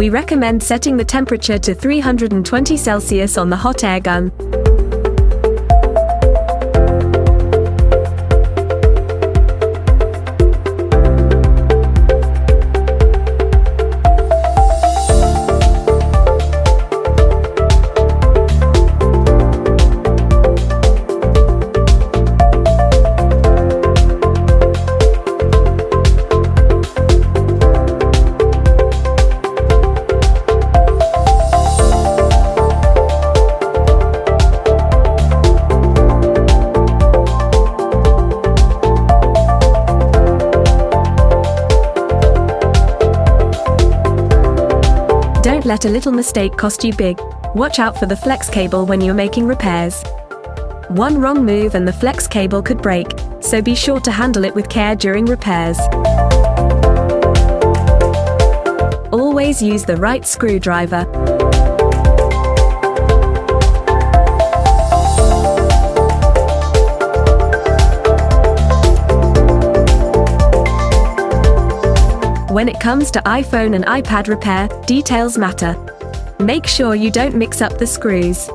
We recommend setting the temperature to 320 Celsius on the hot air gun. Don't let a little mistake cost you big. Watch out for the flex cable when you're making repairs. One wrong move and the flex cable could break, so be sure to handle it with care during repairs. Always use the right screwdriver. When it comes to iPhone and iPad repair, details matter. Make sure you don't mix up the screws.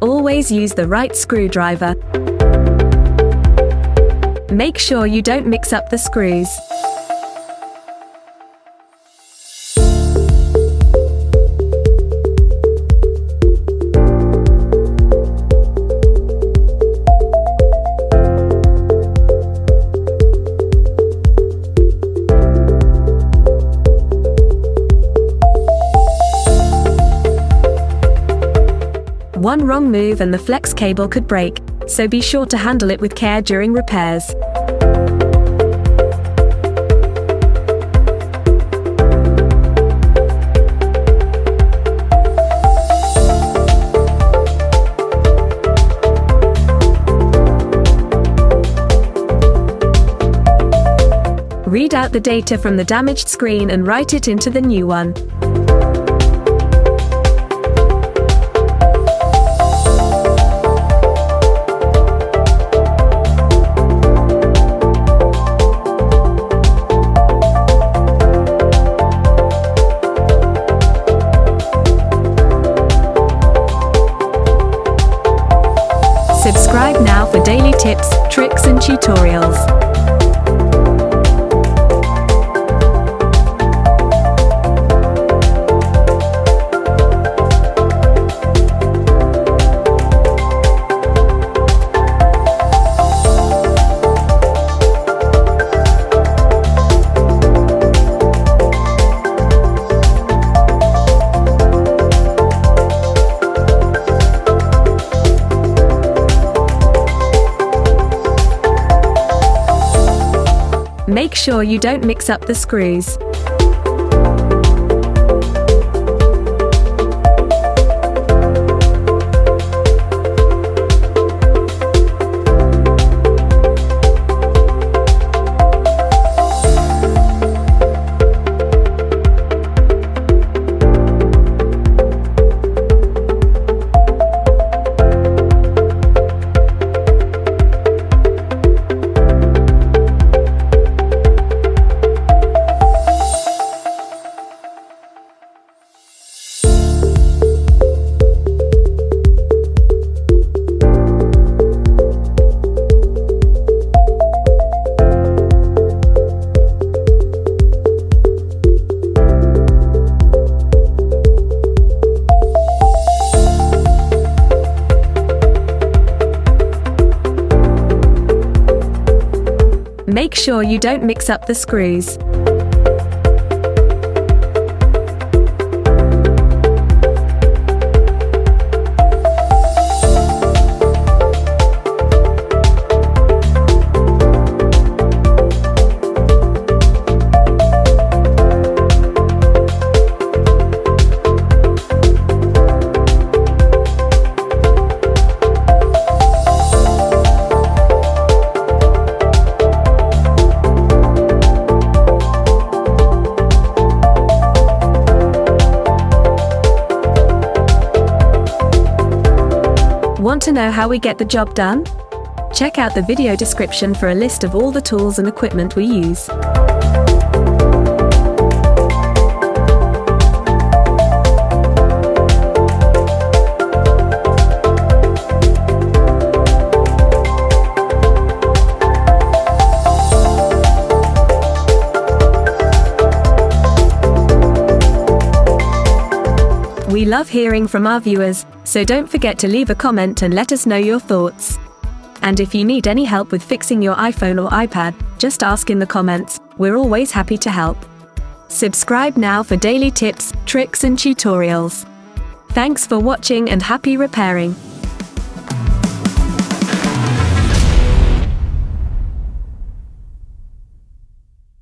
Always use the right screwdriver. Make sure you don't mix up the screws. One wrong move and the flex cable could break, so be sure to handle it with care during repairs. Read out the data from the damaged screen and write it into the new one. Subscribe now for daily tips, tricks and tutorials. Make sure you don't mix up the screws. Make sure you don't mix up the screws. Want to know how we get the job done? Check out the video description for a list of all the tools and equipment we use. We love hearing from our viewers, so don't forget to leave a comment and let us know your thoughts. And if you need any help with fixing your iPhone or iPad, just ask in the comments, we're always happy to help. Subscribe now for daily tips, tricks and tutorials. Thanks for watching and happy repairing.